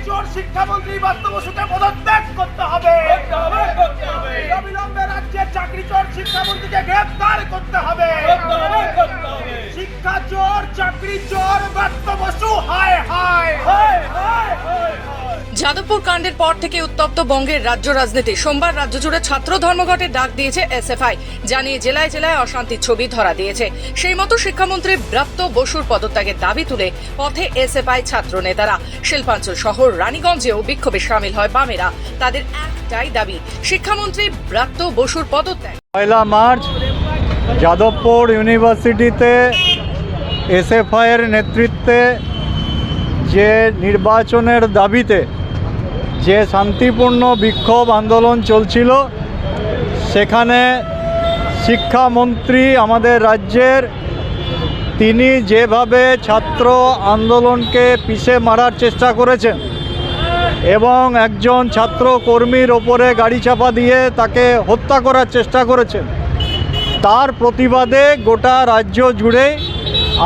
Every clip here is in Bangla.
চোর শিক্ষামন্ত্রী ব্রাত্য বসুকে পদত্যাগ করতে হবে। অবিলম্বে রাজ্যের চাকরি চোর শিক্ষামন্ত্রীকে গ্রেফতার করতে হবে। শিক্ষা চোর, চাকরি চোর, ব্রাত্য বসু হায় হায়। যাদবপুর কাণ্ডের পর থেকে উত্তপ্ত বঙ্গের রাজ্য রাজনীতি। সোমবার রাজ্য জুড়ে ছাত্র ধর্মঘটের ডাক দিয়েছে এসএফআই, জানিয়ে জেলায় জেলায় অশান্তির ছবি ধরা দিয়েছে। সেই মতো শিক্ষামন্ত্রী ব্রাত্য বসুর পদত্যাগের দাবি তুলে পথে এসএফআই ছাত্র নেতারা। শিল্পাঞ্চল শহর রানীগঞ্জেও বিক্ষোভে সামিল হয় বামেরা। তাদের একটাই দাবি, শিক্ষামন্ত্রী ব্রাত্য বসুর পদত্যাগ। 1 মার্চ যাদবপুর ইউনিভার্সিটিতে এসএফআই এর নেতৃত্বে যে নির্বাচনের দাবিতে যে শান্তিপূর্ণ বিক্ষোভ আন্দোলন চলছিল, সেখানে শিক্ষামন্ত্রী আমাদের রাজ্যের তিনি যেভাবে ছাত্র আন্দোলনকে পিষে মারার চেষ্টা করেছেন এবং একজন ছাত্র কর্মীর ওপরে গাড়ি চাপা দিয়ে তাকে হত্যা করার চেষ্টা করেছেন, তার প্রতিবাদে গোটা রাজ্য জুড়ে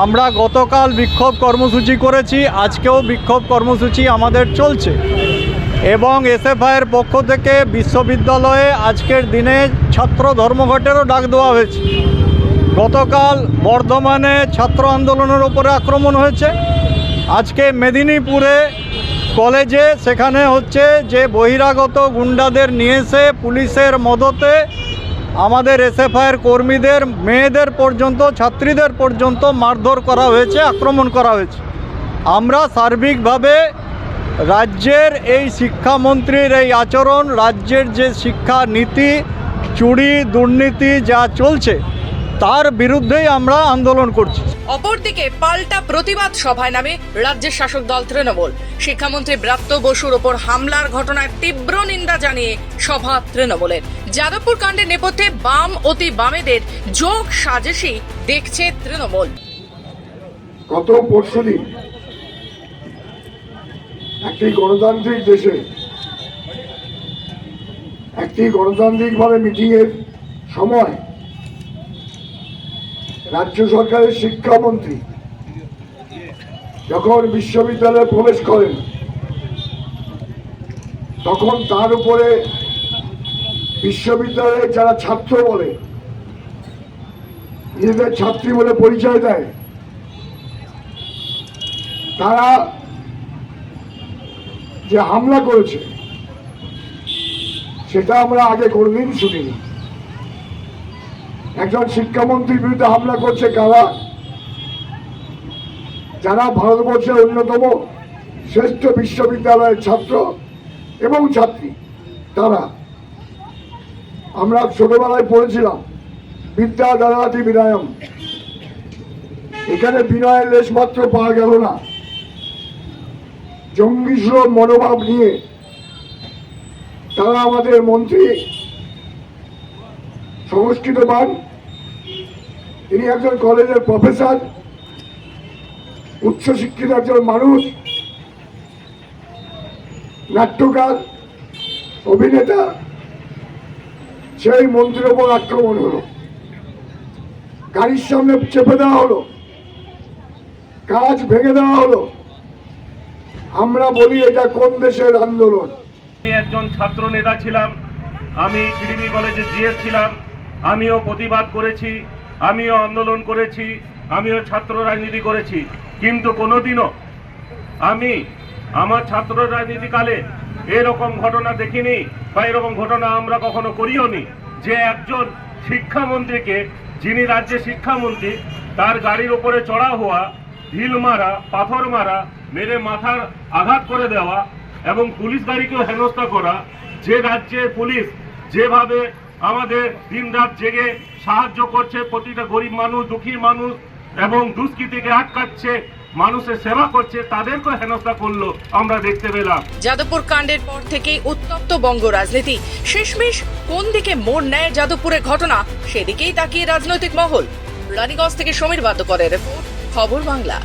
আমরা গতকাল বিক্ষোভ কর্মসূচি করেছি, আজকেও বিক্ষোভ কর্মসূচি আমাদের চলছে। এবং এসএফআইয়ের পক্ষ থেকে বিশ্ববিদ্যালয়ে আজকের দিনে ছাত্র ধর্মঘটেরও ডাক দেওয়া হয়েছে। গতকাল বর্ধমানে ছাত্র আন্দোলনের ওপরে আক্রমণ হয়েছে, আজকে মেদিনীপুরে কলেজে সেখানে হচ্ছে যে বহিরাগত গুন্ডাদের নিয়ে এসে পুলিশের মদতে আমাদের এসএফআইয়ের কর্মীদের, মেয়েদের পর্যন্ত, ছাত্রীদের পর্যন্ত মারধর করা হয়েছে, আক্রমণ করা হয়েছে। আমরা সার্বিকভাবে রাজ্যের এই শিক্ষামন্ত্রীর এই আচরণ, রাজ্যের যে শিক্ষা নীতি, চুরি, দুর্নীতি যা চলছে, তার বিরুদ্ধেই আমরা আন্দোলন করছি। অপরদিকে পাল্টা প্রতিবাদ সভায় নামে রাজ্যের শাসক দল তৃণমূল। শিক্ষামন্ত্রী ব্রাত্য বসুর ওপর হামলার ঘটনায় তীব্র নিন্দা জানিয়ে সভা তৃণমূলের। যাদবপুর কাণ্ডের নেপথ্যে বাম অতি বামেদের যোগ সাজেশই দেখছে তৃণমূল। গত পরশুদিন একটি গণতান্ত্রিক দেশে একটি গণতান্ত্রিকভাবে মিটিংয়ের সময় রাজ্য সরকারের শিক্ষামন্ত্রী যখন বিশ্ববিদ্যালয়ে প্রবেশ করেন, তখন তার উপরে বিশ্ববিদ্যালয়ের যারা ছাত্র বলে, নিজেদের ছাত্রী বলে পরিচয় দেয়, তারা যে হামলা করেছে সেটা আমরা আগে কোনদিন শুনিনি। একজন শিক্ষামন্ত্রীর বিরুদ্ধে হামলা করছে কারা? যারা ভারতবর্ষের অন্যতম শ্রেষ্ঠ বিশ্ববিদ্যালয়ের ছাত্র এবং ছাত্রী। তারা, আমরা ছোটবেলায় পড়েছিলাম বিদ্যা দাদাতি বিনয়ম, এখানে বিনয়ের লেশমাত্র পাওয়া গেল না। জঙ্গিসুর মনোভাব নিয়ে তারা আমাদের মন্ত্রী, সংস্কৃতবান, তিনি একজন কলেজের প্রফেসর, উচ্চশিক্ষিত একজন মানুষ, নাট্যকার, অভিনেতা, সেই মন্ত্রীর ওপর আক্রমণ হলো, গাড়ির সামনে চেপে দেওয়া হলো, কাজ ভেঙে দেওয়া হলো। আমরা বলি এটা কোন দেশের আন্দোলন? একজন ছাত্র নেতা ছিলাম, আমি টিডিবি কলেজে জিএস ছিলাম, আমিও প্রতিবাদ করেছি, আমিও আন্দোলন করেছি, আমিও ছাত্র রাজনীতি করেছি, কিন্তু কোনোদিনও আমি আমার ছাত্র রাজনীতিকালে এরকম ঘটনা দেখিনি বা এরকম ঘটনা আমরা কখনো করিও নি যে একজন শিক্ষামন্ত্রীকে, যিনি রাজ্যের শিক্ষামন্ত্রী, তার গাড়ির উপরে চড়া হওয়া, ঢিল মারা, পাথর মারা, মেরে মাথার আঘাত করে দেওয়া এবং পুলিশ গাড়িকেও হেনস্থা করা। যে রাজ্যের পুলিশ যেভাবে আমাদের দিনরাত জেগে সাহায্য করছে, প্রতিটা গরিব মানুষ, দুঃখী মানুষ এবং দুষ্কৃতীকে আটকাচ্ছে, মানুষের সেবা করছে, তাদেরকে হেনস্থা করলো আমরা দেখতে পেলাম। যাদবপুর কাণ্ডের পর থেকেই উত্তপ্ত বঙ্গ রাজনীতি। শেষমেশ কোন দিকে মোড় নেয় যাদবপুরের ঘটনা, সেদিকেই তাকিয়ে রাজনৈতিক মহল। রানীগঞ্জ থেকে সমীর বাদ্যকরের রিপোর্ট, খবর বাংলা।